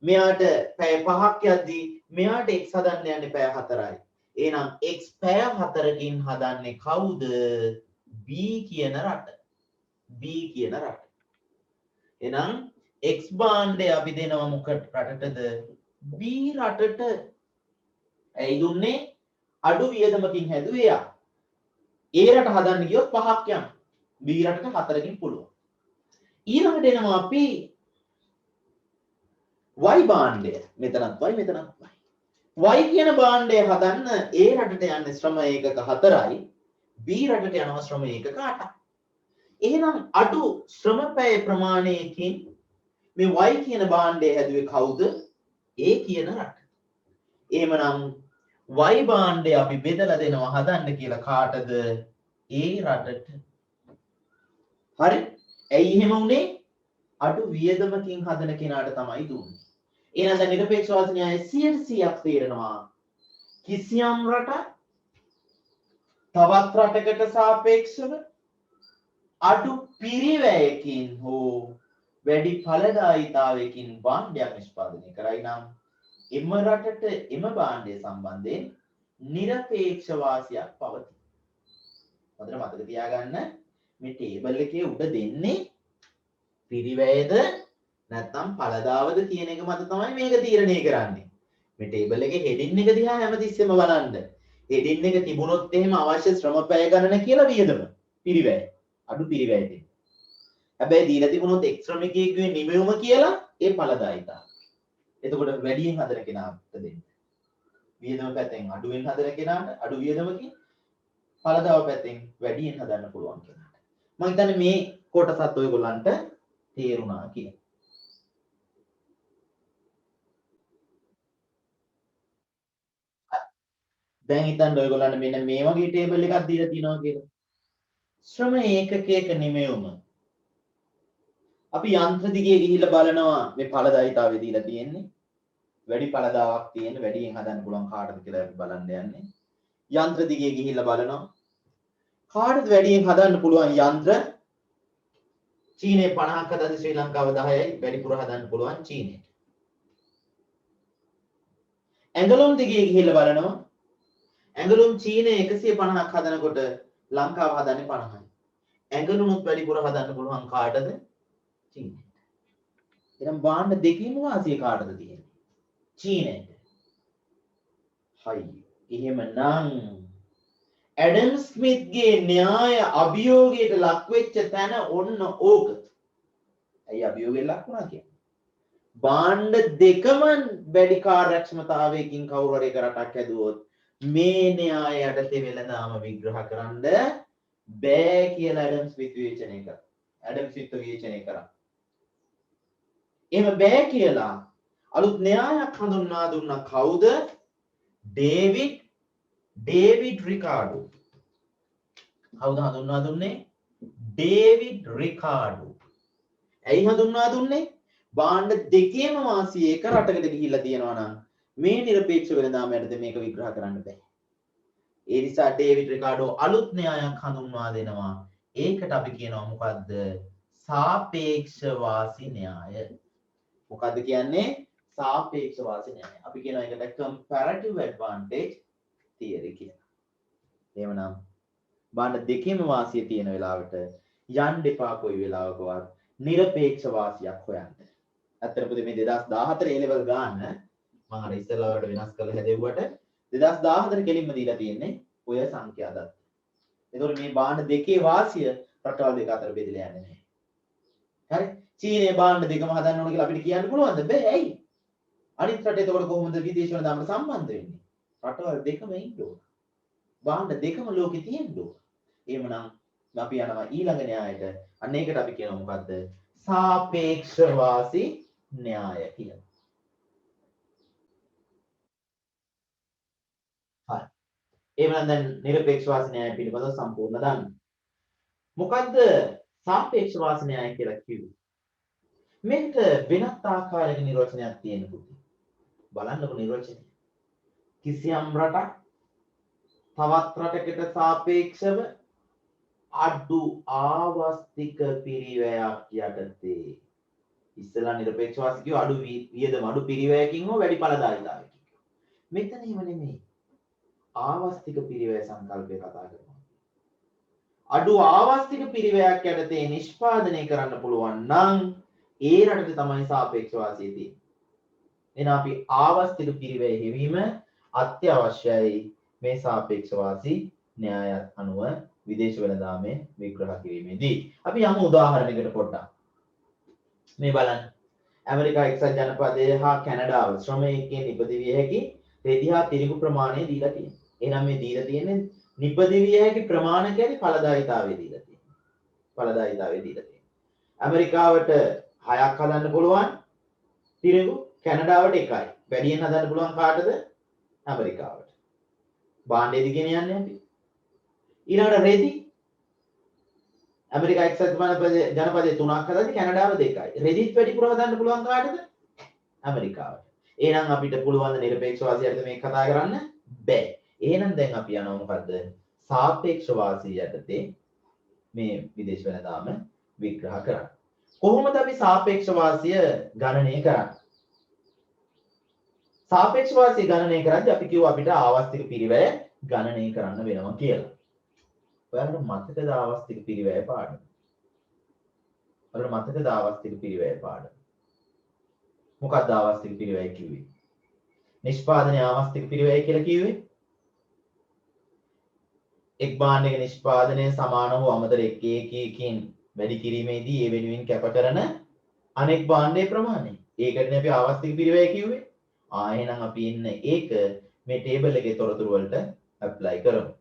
මෙයාට පැය 5ක් යද්දී මෙයාට x හදන්න යන්නේ පැය 4යි. එහෙනම් x පැය 4කින් හදන්නේ කවුද? b කියන රට. b කියන රට. එහෙනම් x භාණ්ඩය අපි දෙනවා මොකට රටටද? b රටට. ඇයි දුන්නේ? අඩු වියදමකින් හැදුවේ යා. a රට හදන්න ගියොත් 5ක් යනවා. b රටට 4කින් පුළුවන්. ඊළඟට එනවා අපි y භාණ්ඩය. මෙතනත් y මෙතනත් y. y කියන භාණ්ඩය හදන්න a රටට යන්නේ ශ්‍රම ඒකක 4යි. b රටට යනවා ශ්‍රම ඒකක 8යි. එහෙනම් අඩු ශ්‍රම පැය ප්‍රමාණයකින් මේ y කියන භාණ්ඩය හැදුවේ කවුද? a කියන රට. එහෙමනම් y භාණ්ඩය අපි බෙදලා දෙනවා හදන්න කියලා කාටද? a රටට. හරි? ඇයි එහෙම උනේ? අඩු වියදමකින් හදන කෙනාට තමයි දුන්නේ. එහෙනම් දැන් නිරපේක්ෂ වාසි න්‍යාය 100%ක් තේරෙනවා. කිසියම් රටක් තවත් රටකට සාපේක්ෂව අඩු පිරිවැයකින් හෝ වැඩි ඵලදායීතාවයකින් භාණ්ඩයක් නිෂ්පාදනය කරයි නම් එම රටට එම භාණ්ඩය සම්බන්ධයෙන් නිරපේක්ෂ වාසියක් පවතී. හොඳට මතක තියාගන්න මේ ටේබල් එකේ උඩ දෙන්නේ පිරිවැයද නැත්නම් ඵලදාවද කියන එක මත තමයි මේක තීරණය කරන්නේ. මේ ටේබල් එකේ හෙඩින් එක දිහා හැමතිස්සෙම බලන්න. හෙඩින් එක තිබුණොත් එහෙම අවශ්‍ය ශ්‍රම පැය ගණන කියලා වියදම පිරිවැය අඩු පිරිවැය දෙන්න. හැබැයි දීලා තිබුණොත් එක් ශ්‍රමිකයෙකුගේ නිමයුම කියලා ඒ ඵලදායීතාව. එතකොට වැඩියෙන් හදන කෙනාට දෙන්න. වියදම පැත්තෙන් අඩුවෙන් හදන කෙනාට අඩු වියදමකින් ඵලදාව පැත්තෙන් වැඩියෙන් හදන්න පුළුවන් කෙනාට. මම හිතන්නේ මේ කොටසත් ඔයගොල්ලන්ට තේරුණා කියලා. දැන් හිතන්න ඔයගොල්ලන්ට මෙන්න මේ වගේ ටේබල් එකක් දීලා තියෙනවා කියලා. ශ්‍රම ඒකකයක නිමයුම. අපි යන්ත්‍ර දිගේ ගිහිල්ලා බලනවා මේ ඵලදායීතාවය දීලා තියෙන්නේ. වැඩි ඵලදාවක් තියෙන වැඩියෙන් හදන්න පුළුවන් කාටද කියලා අපි බලන්න යන්නේ. යන්ත්‍ර දිගේ ගිහිල්ලා බලනවා. කාටද වැඩියෙන් හදන්න පුළුවන් යන්ත්‍ර? චීනයේ 50ක් හදද්දී ශ්‍රී ලංකාව 10යි වැඩිපුර හදන්න පුළුවන් චීනයට. ඇඟලුම් දිගේ ගිහිල්ලා බලනවා. ඇඟලුම් චීනයේ 150ක් හදනකොට ලංකාව හදන්නේ 50යි. ඇඟලුමුත් වැඩිපුර හදන්න පුළුවන් කාටද? චීනයට. එහෙනම් භාණ්ඩ දෙකේම වාසිය කාටද තියෙන්නේ? චීනයට. හයි. එහෙමනම් ඇඩම් ස්මිත්ගේ න්‍යාය අභියෝගයට ලක් වෙච්ච තැන ඔන්න ඕක. ඇයි අභියෝගයට ලක් වුණා කියන්නේ? භාණ්ඩ දෙකම වැඩි කාර්යක්ෂමතාවයකින් කවුරු හරි එක රටක් හැදුවොත් මේ න්‍යාය යටතේ වෙළඳාම විග්‍රහ කරන්න බෑ කියලා ඇඩම් ස්මිත් විවේචනය කරා. ඇඩම් ස්මිත් විවේචනය කරා. එහෙම බෑ කියලා අලුත් න්‍යායක් හඳුන්වා දුන්නා කවුද? David Ricardo. කවුද හඳුන්වා දුන්නේ? David Ricardo. ඇයි හඳුන්වා දුන්නේ? භාණ්ඩ දෙකේම වාසිය එක රටකට ගිහිල්ලා තියෙනවා නම් මේ නිරපේක්ෂ වෙළඳාම යටතේ මේක විග්‍රහ කරන්න බෑ. ඒ නිසා ඩේවිඩ් රිකාඩෝ අලුත් න්‍යායක් හඳුන්වා දෙනවා. ඒකට අපි කියනවා මොකද්ද? සාපේක්ෂ වාසි න්‍යාය. මොකද්ද කියන්නේ? සාපේක්ෂ වාසි න්‍යාය. අපි කියනවා ඒකට comparative advantage theory කියලා. එහෙමනම් භාණ්ඩ දෙකේම වාසිය තියෙන වෙලාවට යන්න එපා කොයි වෙලාවකවත් නිරපේක්ෂ වාසියක් හොයන්න. ඇත්තට පුතේ මේ 2014 A level ගාන මම අර ඉස්සෙල්ලා වලට වෙනස් කරලා හැදෙව්වට 2014 කෙලින්ම දීලා තියෙන්නේ ඔය සංඛ්‍යා දත්ත. ඒතකොට මේ භාණ්ඩ දෙකේ වාසිය රටවල් දෙක අතර බෙදලා යන්නේ නැහැ. හරි? චීනයේ භාණ්ඩ දෙකම හදන්න ඕන කියලා අපිට කියන්න පුළුවන්ද? බෑ. ඇයි? අනිත් රට එතකොට කොහොමද විදේශ වෙළඳාමට සම්බන්ධ වෙන්නේ? රටවල් දෙකම ඉන්න ඕන. භාණ්ඩ දෙකම ලෝකෙ තියෙන්න ඕන. එහෙමනම් අපි යනවා ඊළඟ න්‍යායට. අන්න ඒකට අපි කියනවා මොකද්ද? සාපේක්ෂ වාසි න්‍යාය කියලා. හරි. එහෙනම් දැන් නිරපේක්ෂ වාසි න්‍යාය පිළිබඳව සම්පූර්ණ දන්න. මොකද්ද සාපේක්ෂ වාසි න්‍යාය කියලා කිව්වේ? මේක වෙනත් ආකාරයක නිර්වචනයක් තියෙන පුතේ. බලන්නකො නිර්වචනය. කිසියම් රටක් තවත් රටකට සාපේක්ෂව අඩු ආවස්තික පිරිවැයක් යටතේ ඉස්සලා නිරපේක්ෂ වාසි කියව අඩු වියදම අඩු පිරිවැයකින් හෝ වැඩි ඵලදායීතාවයකින්. මෙතන එහෙම නෙමෙයි. ආවස්තික පිරිවැය සංකල්පය කතා කරනවා. අඩු ආවස්තික පිරිවැයක් යටතේ නිෂ්පාදනය කරන්න පුළුවන් නම් ඒ රටට තමයි සාපේක්ෂ වාසිය තියෙන්නේ. එහෙනම් අපි ආවස්තික පිරිවැය හෙවීම අත්‍යවශ්‍යයි මේ සාපේක්ෂ වාසි න්‍යාය අනුව විදේශ වෙළඳාමේ විග්‍රහ කිරීමේදී. අපි යමු උදාහරණයකට පොඩ්ඩක්. මේ බලන්න. ඇමරිකා එක්සත් ජනපදයේ හා කැනඩාව ශ්‍රමයකින් නිපදවිය හැකි රෙදි හා තිරිඟු ප්‍රමාණය දීලා තියෙනවා. එහෙනම් මේ දීලා තියෙන්නේ නිපදවිය හැකි ප්‍රමාණ කියන්නේ ඵලදායීතාවය දීලා තියෙනවා. ඵලදායීතාවය දීලා තියෙනවා. ඇමරිකාවට 6ක් හදන්න පුළුවන් තිරිඟු කැනඩාවට 1යි. වැඩියෙන් හදන්න පුළුවන් කාටද? ඇමරිකාවට. භාණ්ඩය දිගෙන යන්නේ අපි. ඊළඟට රෙදි ඇමරිකා එක්සත් ජනපදයේ 3ක් හදද්දි කැනඩාව 2යි. රෙදිත් වැඩිපුර හදන්න පුළුවන් කාටද? ඇමරිකාවට. එහෙනම් අපිට පුළුවන් නිරපේක්ෂ වාසියට මේක කතා කරන්න බෑ. එහෙනම් දැන් අපි යනවා මොකද්ද? සාපේක්ෂ වාසිය යටතේ මේ විදේශ වෙළඳාම විග්‍රහ කරන්න. කොහොමද අපි සාපේක්ෂ වාසිය ගණනය කරන්නේ? සාපේක්ෂ වාසිය ගණනය කරද්දී අපි කිව්වා අපිට ආවස්තික පිරිවැය ගණනය කරන්න වෙනවා කියලා. ඔයාලට මතකද ආවස්තික පිරිවැය පාඩම? ඔයාලට මතකද ආවස්තික පිරිවැය පාඩම? මොකක්ද ආවස්තික පිරිවැය කිව්වේ? නිෂ්පාදනයේ ආවස්තික පිරිවැය කියලා කිව්වේ එක් භාණ්ඩයක නිෂ්පාදනය සමාන වූ අමතර එකකින් වැඩි කිරීමේදී ඒ වෙනුවෙන් කැප කරන අනෙක් භාණ්ඩයේ ප්‍රමාණය. ඒකටනේ අපි ආවස්තික පිරිවැය කිව්වේ. එහෙනම් අපි ඉන්න ඒක මේ ටේබල් එකේ තොරතුරු වලට ඇප්ලයි කරමු.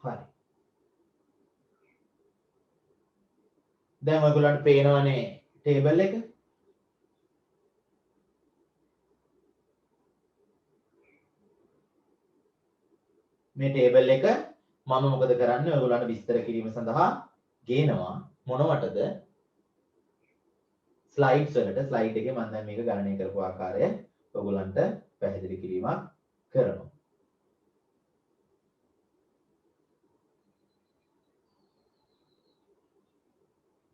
හරි. දැන් ඔයගොල්ලන්ට පේනවනේ ටේබල් එක. මේ ටේබල් එක මම මොකද කරන්නේ ඔයගොල්ලන්ට විස්තර කිරීම සඳහා ගේනවා මොනවටද ස්ලයිඩ්ස් වලට. ස්ලයිඩ් එකේ මම දැන් මේක ගණනය කරපු ආකාරය ඔයගොල්ලන්ට පැහැදිලි කිරීමක් කරනවා.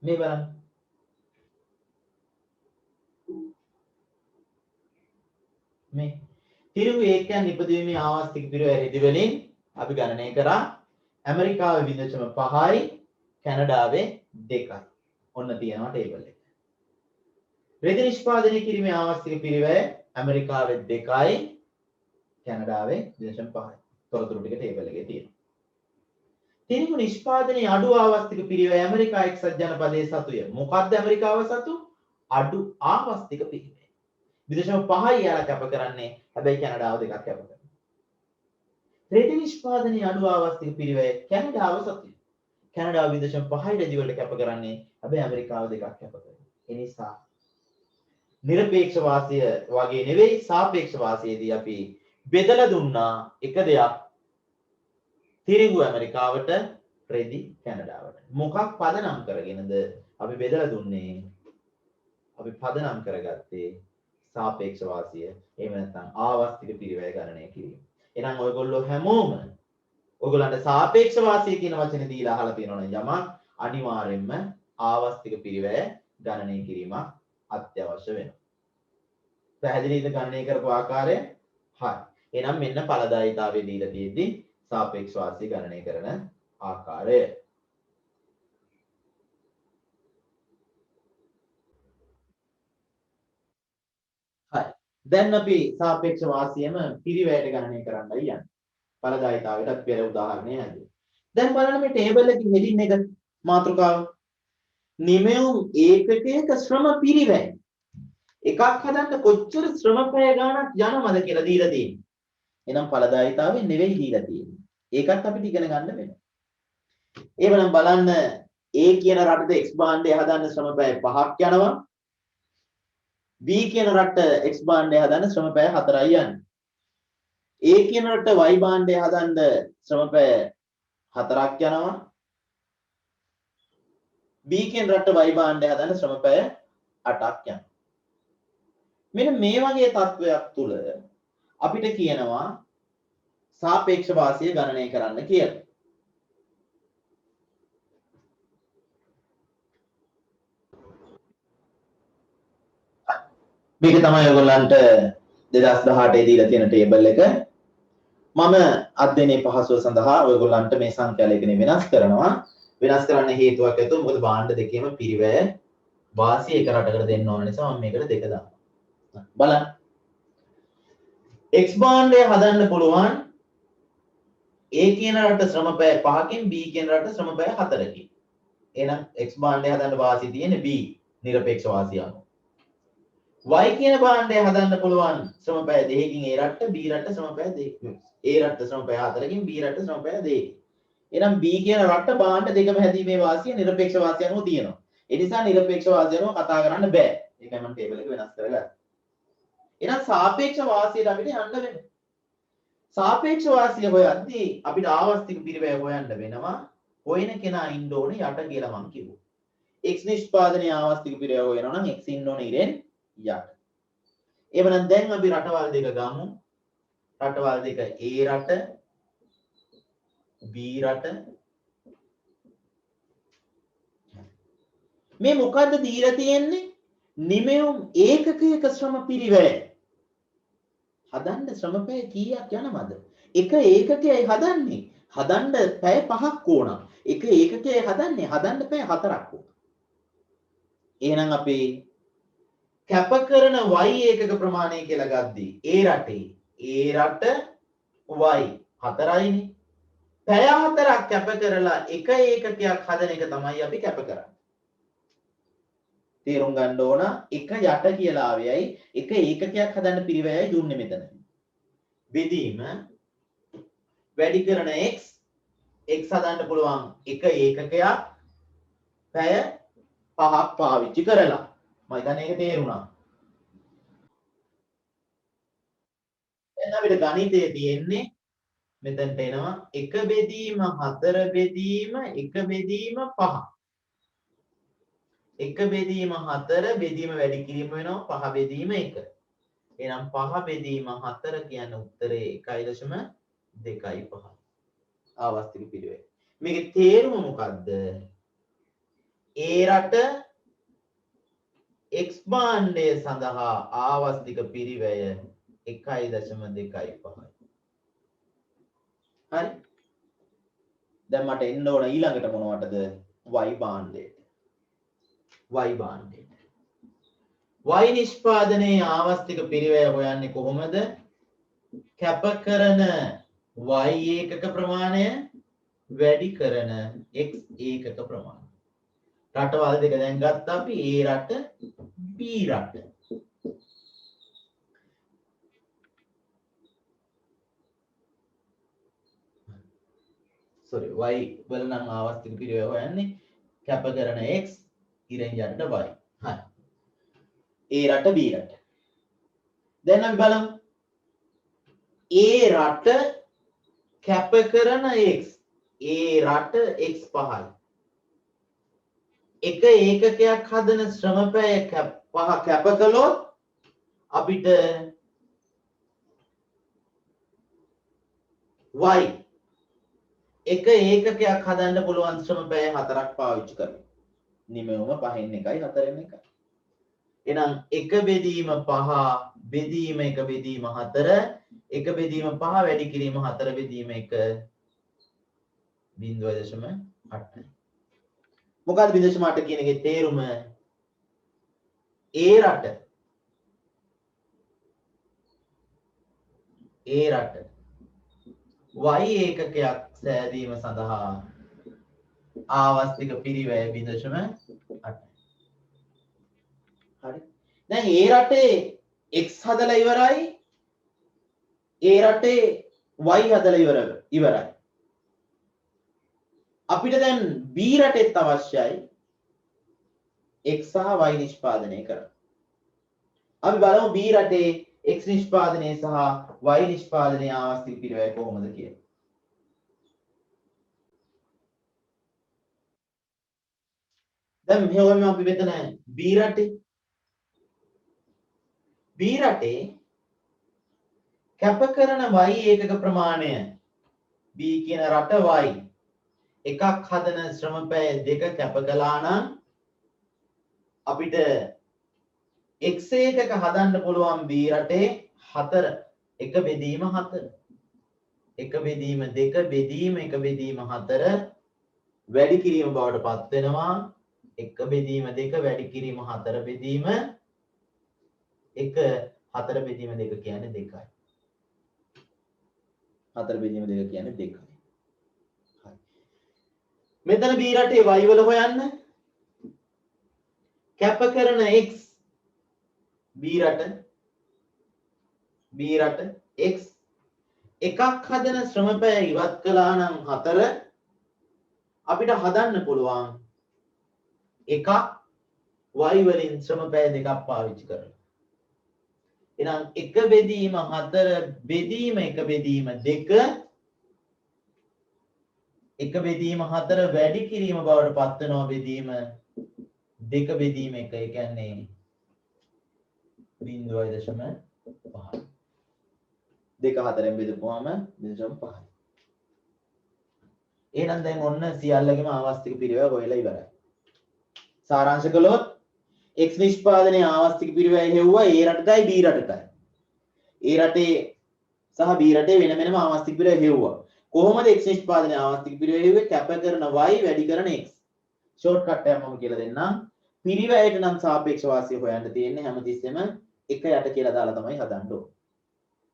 මේ බලන්න. මේ තිරිඟු ඒකයන් නිපදවීමේ ආවස්තික පිරිවැය රෙදි වලින් අපි ගණනය කරා ඇමරිකාවේ 0.5යි කැනඩාවේ 2යි. ඔන්න තියෙනවා ටේබල් එක. රෙදි නිෂ්පාදනය කිරීමේ ආවස්තික පිරිවැය ඇමරිකාවේ 2යි කැනඩාවේ 0.5යි. තොරතුරු ටික ටේබල් එකේ තියෙනවා. තිරිඟු නිෂ්පාදනයේ අඩු ආවස්තික පිරිවැය ඇමරිකා එක්සත් ජනපදයේ සතුය. මොකක්ද ඇමරිකාව සතු? අඩු ආවස්තික පිරිවැය. 0.5යි යාලා කැප කරන්නේ. හැබැයි කැනඩාව 2ක් කැප කරනවා. රෙදි නිෂ්පාදනයේ අඩු ආවස්තික පිරිවැය කැනඩාව සතුයි. කැනඩාව 0.5යි රෙදි වලට කැප කරන්නේ. හැබැයි ඇමරිකාව 2ක් කැප කරනවා. ඒ නිසා නිරපේක්ෂ වාසිය වගේ නෙවෙයි සාපේක්ෂ වාසියේදී අපි බෙදලා දුන්නා එක දෙයක්. තිරිඟු ඇමරිකාවට රෙදි කැනඩාවට. මොකක් පදනම් කරගෙනද අපි බෙදලා දුන්නේ? අපි පදනම් කරගත්තේ සාපේක්ෂ වාසිය. එහෙම නැත්නම් ආවස්තික පිරිවැය ගණනය කිරීම. එහෙනම් ඔයගොල්ලෝ හැමෝම ඔයගොල්ලන්ට සාපේක්ෂ වාසිය කියන වචනේ දීලා අහලා තියෙනවනේ යමක් අනිවාර්යෙන්ම ආවස්තික පිරිවැය ගණනය කිරීමක් අත්‍යවශ්‍ය වෙනවා. පැහැදිලිද ගණනය කරපු ආකාරය? හරි. එහෙනම් මෙන්න ඵලදායීතාවයේ දීලා තියෙද්දි සාපේක්ෂ වාසිය ගණනය කරන ආකාරය. හරි. දැන් අපි සාපේක්ෂ වාසියම පිරිවැයට ගණනය කරන්නයි යන්නේ. ඵලදායීතාවයටත් පෙර උදාහරණය හැදුවා. දැන් බලන්න මේ ටේබල් එකේ හෙඩින් එක මාතෘකාව. නිමෙවුම් ඒකකයක ශ්‍රම පිරිවැය. එකක් හදන්න කොච්චර ශ්‍රම පැය ගාණක් යනවද කියලා දීලා තියෙනවා. එහෙනම් ඵලදායීතාවය නෙවෙයි දීලා තියෙන්නේ. ඒකත් අපිට ඉගෙන ගන්න වෙනවා. එහෙනම් බලන්න A කියන රටට X භාණ්ඩය හදන්න ශ්‍රම පැය 5ක් යනවා. B කියන රට X භාණ්ඩය හදන්න ශ්‍රම පැය 4යි යන්නේ. A කියන රට Y භාණ්ඩය හදන්න ශ්‍රම පැය 4ක් යනවා. B කියන රට Y භාණ්ඩය හදන්න ශ්‍රම පැය 8ක් යනවා. මෙන්න මේ වගේ තත්වයක් තුල අපිට කියනවා සාපේක්ෂ වාසිය ගණනය කරන්න කියලා. මේක තමයි ඔයගොල්ලන්ට 2018 දීලා තියෙන ටේබල් එක. මම අධ්‍යයනයේ පහසුව සඳහා ඔයගොල්ලන්ට මේ සංඛ්‍යා ලේඛනය වෙනස් කරනවා. වෙනස් කරන්න හේතුවක් ඇතුව මොකද භාණ්ඩ දෙකේම පිරිවැය වාසිය එක රටකට දෙන්න ඕන නිසා මම මේකට 2 දානවා. බලන්න. X භාණ්ඩය හදන්න පුළුවන් A කියන රට ශ්‍රම පැය 5කින් B කියන රට ශ්‍රම පැය 4කින්. එහෙනම් X භාණ්ඩය හදන්න වාසිය තියෙන්නේ B නිරපේක්ෂ වාසිය අනුව. Y කියන භාණ්ඩය හදන්න පුළුවන් ශ්‍රම පැය 2කින් A රට B රට ශ්‍රම පැය 2කින්. A රට ශ්‍රම පැය 4කින් B රට ශ්‍රම පැය 2කින්. එහෙනම් B කියන රට භාණ්ඩ දෙකම හැදීමේ වාසිය නිරපේක්ෂ වාසිය අනුව තියෙනවා. ඒ නිසා නිරපේක්ෂ වාසිය අනුව කතා කරන්න බෑ. ඒකයි මම ටේබල් එක වෙනස් කරගත්තේ. එහෙනම් සාපේක්ෂ වාසියට අපිට යන්න වෙනවා. සාපේක්ෂ වාසිය හොයද්දී අපිට ආවස්තික පිරිවැය හොයන්න වෙනවා. හොයන කෙනා ඉන්න ඕනේ යට කියලා මම කිව්වා. x නිෂ්පාදනයේ ආවස්තික පිරිවැය හොයනවා නම් x ඉන්න ඕනේ ඉරෙන් යට. එවනම් දැන් අපි රටවල් දෙක ගමු. රටවල් දෙක A රට B රට. මේ මොකද්ද දීලා තියෙන්නේ? නිමෙවුම් ඒකකයක ශ්‍රම පිරිවැය. හදන්න ශ්‍රම පැය කීයක් යනවද? එක ඒකකයයි හදන්නේ. හදන්න පැය 5ක් ඕන. එක ඒකකයයි හදන්න පැය 4ක් ඕන. එහෙනම් අපි කැප කරන y ඒකක ප්‍රමාණය කියලා ගද්දී A රටේ A රට y 4යිනේ. පැය 4ක් කැප කරලා එක ඒකකයක් හදන එක තමයි අපි කැප කරන්නේ. තේරුම් ගන්න ඕන එක යට කියලා ආවේයි එක ඒකකයක් හදන්න පිරිවැයයි දුන්නේ මෙතන. බෙදීම වැඩි කරන x හදන්න පුළුවන් එක ඒකකයක් පැය 5ක් පාවිච්චි කරලා. මම හිතන්නේ ඒක තේරුණා. දැන් අපිට ගණිතයේ තියෙන්නේ මෙතනට එනවා 1 බෙදීම 4 බෙදීම 1 බෙදීම 5. 1 බෙදීම 4 බෙදීම වැඩි කිරීම වෙනවා 5 බෙදීම 1. එහෙනම් 5 බෙදීම 4 කියන්නේ උත්තරේ 1.25. ආවස්තික පිරිවැය. මේකේ තේරුම මොකද්ද? A රට X භාණ්ඩය සඳහා ආවස්තික පිරිවැය 1.25. හරි. දැන් මට එන්න ඕන ඊළඟට මොනවටද? Y භාණ්ඩයට. Y භාණ්ඩයට. Y නිෂ්පාදනයේ ආවස්තික පිරිවැය හොයන්නේ කොහොමද? කැප කරන y ඒකක ප්‍රමාණය වැඩි කරන x ඒකක ප්‍රමාණය. රටවල් දෙක දැන් ගත්තා අපි A රට B රට. sorry y වල නම් ආවස්තික පිරිවැය හොයන්නේ කැප කරන x ඉරෙන් යන්න y. හරි. A රට B රට. දැන් අපි බලමු A රට කැප කරන x. A රට x 5යි. එක ඒකකයක් හදන ශ්‍රම පැය 5 කැප කළොත් අපිට y එක ඒකකයක් හදන්න පුළුවන් ශ්‍රම පැය 4ක් පාවිච්චි කරලා. නිමෙවම 5න් 1යි 4න් 1යි. එහෙනම් 1 බෙදීම 5 බෙදීම 1 බෙදීම 4 1 බෙදීම 5 වැඩි කිරීම 4 බෙදීම 1 0.8යි. මොකක්ද 0.8 කියන එකේ තේරුම? ඒ රට y ඒකකයක් සෑදීම සඳහා ආවස්තික පිරිවැය 0.8යි. හරි. දැන් ඒ රටේ x හදලා ඉවරයි. ඒ රටේ y හදලා ඉවරයි. අපිට දැන් b රටෙත් අවශ්‍යයි x සහ y නිෂ්පාදනය කරන්න. අපි බලමු b රටේ x නිෂ්පාදනය සහ y නිෂ්පාදනය ආවස්තික පිරිවැය කොහොමද කියලා. දැන් මෙහෙම අපි මෙතන b රටේ කැප කරන y ඒකක ප්‍රමාණය b කියන රට y එකක් හදන ශ්‍රම පැය දෙක කැප කළා නම් අපිට x ඒකක හදන්න පුළුවන් b රටේ 4 1 බෙදීම 4 1 බෙදීම 2 බෙදීම 1 බෙදීම 4 වැඩි කිරීම බවට පත් වෙනවා 1 බෙදීම 2 වැඩි කිරීම 4 බෙදීම 1 4 බෙදීම 2 කියන්නේ 2යි 4 බෙදීම 2 කියන්නේ 2යි. හරි. මෙතන b රටේ y වල හොයන්න කැප කරන x b රට x එකක් හදන ශ්‍රම පැය ඉවත් කළා නම් 4 අපිට හදන්න පුළුවන් එකක් y වලින් ශ්‍රම පැය දෙකක් පාවිච්චි කරලා. එහෙනම් 1 බෙදීම 4 බෙදීම 1 බෙදීම 2 1 බෙදීම 4 වැඩි කිරීම බවට පත් වෙනවා බෙදීම 2 බෙදීම 1 ඒ කියන්නේ 0.5. 2 4ෙන් බෙදපුවාම 0.5. එහෙනම් දැන් ඔන්න සියල්ලගේම ආවස්තික පිරිවැය හොයලා ඉවරයි. සාරාංශ කළොත් x නිෂ්පාදනයේ ආවස්තික පිරිවැය හෙව්වා a රටටයි b රටටයි. a රටේ සහ b රටේ වෙන වෙනම ආවස්තික පිරිවැය හෙව්වා. කොහොමද x නිෂ්පාදනයේ ආවස්තික පිරිවැය හෙව්වේ? කැප කරන y වැඩි කරන x. ෂෝට් කට් එකක් මම කියලා දෙන්නම්. පිරිවැයට නම් සාපේක්ෂ වාසිය හොයන්න තියෙන්නේ හැමතිස්සෙම 1 යට කියලා දාලා තමයි හදන්න ඕනේ.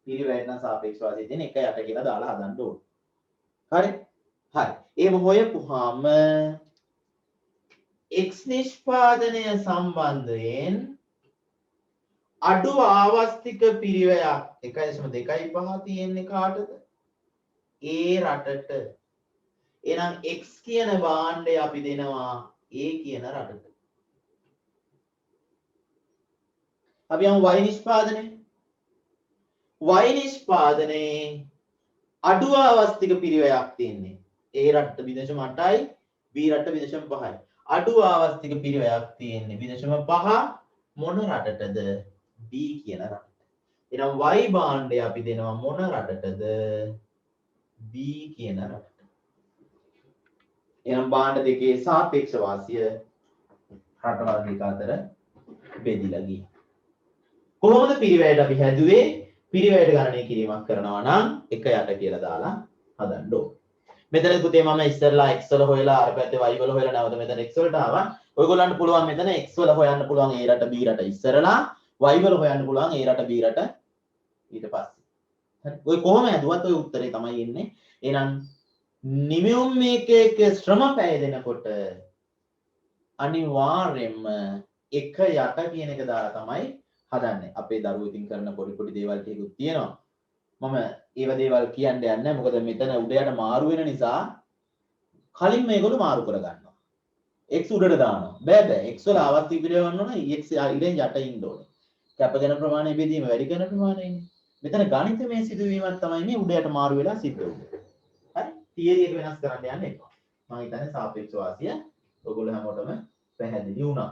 පිරිවැයට නම් සාපේක්ෂ වාසිය තියෙන 1 යට කියලා දාලා හදන්න ඕනේ. හරි? හරි. එහෙම හොයපුවාම x නිෂ්පාදනය සම්බන්ධයෙන් අඩු ආවස්තික පිරිවැයක් 1.25 තියෙන්නේ කාටද? A රටට. එහෙනම් x කියන භාණ්ඩය අපි දෙනවා A කියන රටට. අපි යමු y නිෂ්පාදනය. y නිෂ්පාදනයේ අඩු ආවස්තික පිරිවැයක් තියෙන්නේ. A රටට 0.8යි B රටට 0.5යි. අඩු ආවස්තික පිරිවැයක් තියෙන්නේ 0.5 මොන රටටද? B කියන රටට. එහෙනම් y භාණ්ඩය අපි දෙනවා මොන රටටද? B කියන රටට. එහෙනම් භාණ්ඩ දෙකේ සාපේක්ෂ වාසිය රටවල් දෙක අතර බෙදිලා ගියා. කොහොමද පිරිවැයට අපි හැදුවේ? පිරිවැයට ගණනය කිරීමක් කරනවා නම් 1 යට කියලා දාලා හදන්න ඕනේ. මෙතන පුතේ මම ඉස්සරලා x වල හොයලා අර පැත්තේ y වල හොයලා නැවත මෙතන x වලට ආවා. ඔයගොල්ලන්ට පුළුවන් මෙතන x වල හොයන්න පුළුවන් a රට b රට ඉස්සරලා y වල හොයන්න පුළුවන් a රට b රට ඊට පස්සේ. හරි. ඔය කොහොම හැදුවත් ඔය උත්තරේ තමයි එන්නේ. එහෙනම් නිමියුම් මේකයක ශ්‍රම පැය දෙනකොට අනිවාර්යයෙන්ම 1 යට කියන එක දාලා තමයි හදන්නේ. අපේ දරුවෝ ඉතින් කරන පොඩි දේවල් ටිකකුත් තියෙනවා. මම ඒව දේවල් කියන්න යන්නේ නැහැ. මොකද මෙතන උඩ යට මාරු වෙන නිසා කලින් මේගොල්ලෝ මාරු කර ගන්නවා. x උඩට දානවා. බෑ x වල ආවර්තික පිරිවැය වන්න ඕන x ඉරෙන් යට ඉන්න ඕනේ. කැපගෙන ප්‍රමාණය බෙදීම වැඩි කරන ප්‍රමාණයනේ. මෙතන ගණිතමය සිදුවීමක් තමයි මේ උඩ යට මාරු වෙලා සිද්ධ වෙන්නේ. හරි? තියරි එක වෙනස් කරන්න යන්න එපා. මම හිතන්නේ සාපේක්ෂ වාසිය ඔයගොල්ලෝ හැමෝටම පැහැදිලි වුණා.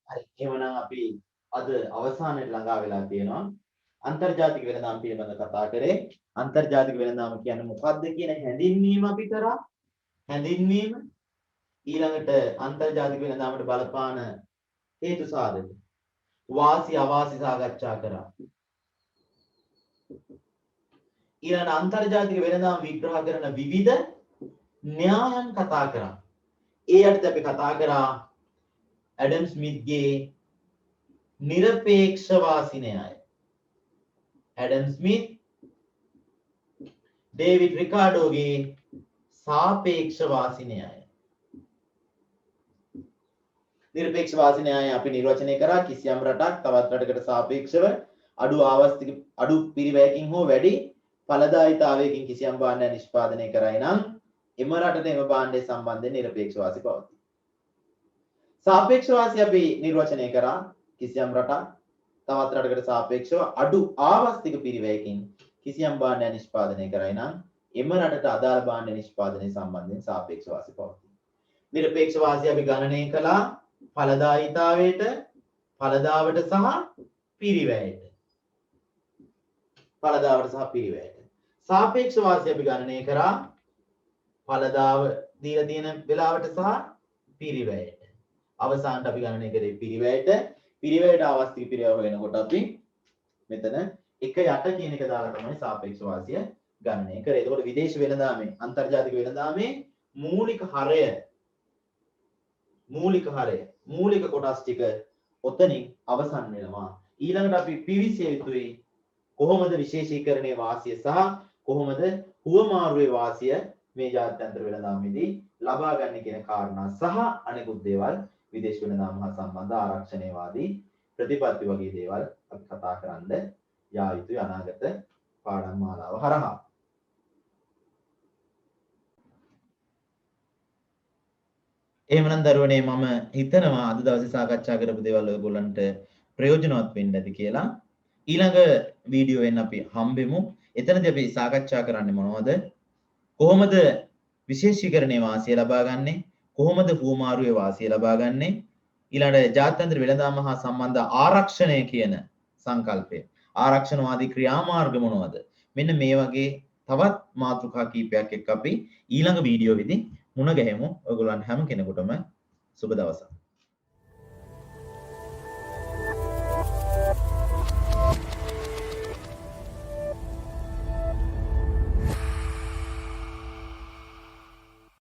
හරි. එහෙමනම් අපි අද අවසානයේ ළඟා වෙලා තියෙනවා. අන්තර්ජාතික වෙළඳාම පිළිබඳව කතා කරේ. අන්තර්ජාතික වෙළඳාම කියන්නේ මොකක්ද කියන හැඳින්වීම අපි කරා. හැඳින්වීම ඊළඟට අන්තර්ජාතික වෙළඳාමට බලපාන හේතු සාධක වාසි අවාසි සාකච්ඡා කරා. ඊළඟ අන්තර්ජාතික වෙළඳාම විග්‍රහ කරන විවිධ න්‍යායන් කතා කරා. ඒ යටතේ අපි කතා කරා ඇඩම් ස්මිත්ගේ නිරපේක්ෂ වාසි න්‍යාය. ඇඩම් ස්මිත් ඩේවිඩ් රිකාඩෝගේ සාපේක්ෂ වාසි න්‍යාය. නිරපේක්ෂ වාසි න්‍යාය අපි නිර්වචනය කරා කිසියම් රටක් තවත් රටකට සාපේක්ෂව අඩු ආවස්තික අඩු පිරිවැයකින් හෝ වැඩි ඵලදායීතාවයකින් කිසියම් භාණ්ඩයක් නිෂ්පාදනය කරයි නම් එම රටට එම භාණ්ඩය සම්බන්ධයෙන් නිරපේක්ෂ වාසි පවතී. සාපේක්ෂ වාසි අපි නිර්වචනය කරා කිසියම් රටක් තවත් රටකට සාපේක්ෂව අඩු ආවස්තික පිරිවැයකින් කිසියම් භාණ්ඩයක් නිෂ්පාදනය කරයි නම් එම රටට අදාළ භාණ්ඩ නිෂ්පාදනය සම්බන්ධයෙන් සාපේක්ෂ වාසි පවතී. නිරපේක්ෂ වාසි අපි ගණනය කළා ඵලදායීතාවයට, ඵලදාවට සහ පිරිවැයට. ඵලදාවට සහ පිරිවැයට. සාපේක්ෂ වාසි අපි ගණනය කරා ඵලදාව දීලා තියෙන වෙලාවට සහ පිරිවැයට. අවසානට අපි ගණනය කරේ පිරිවැයට. පිරිවැයට ආවස්තික පිරිවැය හොයනකොට අපි මෙතන එක යට කියන එක දාලා තමයි සාපේක්ෂ වාසිය ගණනය කරේ. එතකොට විදේශ වෙළඳාමේ අන්තර්ජාතික වෙළඳාමේ මූලික කොටස් ටික ඔතනින් අවසන් වෙනවා. ඊළඟට අපි පිවිසිය යුතුයි කොහොමද විශේෂීකරණයේ වාසිය සහ කොහොමද හුවමාරුවේ වාසිය මේ ජාත්‍යන්තර වෙළඳාමේදී ලබා ගන්න කියන කාරණා සහ අනෙකුත් දේවල් විදේශ වෙළඳාම හා සම්බන්ධ ආරක්ෂණයවාදී ප්‍රතිපත්ති වගේ දේවල් අපි කතා කරන්න යා යුතුයි අනාගත පාඩම් මාලාව හරහා. එහෙමනම් දරුවනේ මම හිතනවා අද දවසේ සාකච්ඡා කරපු දේවල් ඔයගොල්ලන්ට ප්‍රයෝජනවත් වෙන්න ඇති කියලා. ඊළඟ වීඩියෝවෙන් අපි හම්බෙමු. එතනදී අපි සාකච්ඡා කරන්නේ මොනවද? කොහොමද විශේෂීකරණයේ වාසිය ලබා ගන්නෙ? කොහොමද හුවමාරුවේ වාසිය ලබා ගන්නෙ? ඊළඟට ජාත්‍යන්තර වෙළඳාම හා සම්බන්ධ ආරක්ෂණය කියන සංකල්පය. ආරක්ෂණවාදී ක්‍රියාමාර්ග මොනවද? මෙන්න මේ වගේ තවත් මාතෘකා කීපයක් එක්ක අපි ඊළඟ වීඩියෝවේදී මුණ ගැහෙමු. ඔයගොල්ලන් හැම කෙනෙකුටම සුබ දවසක්.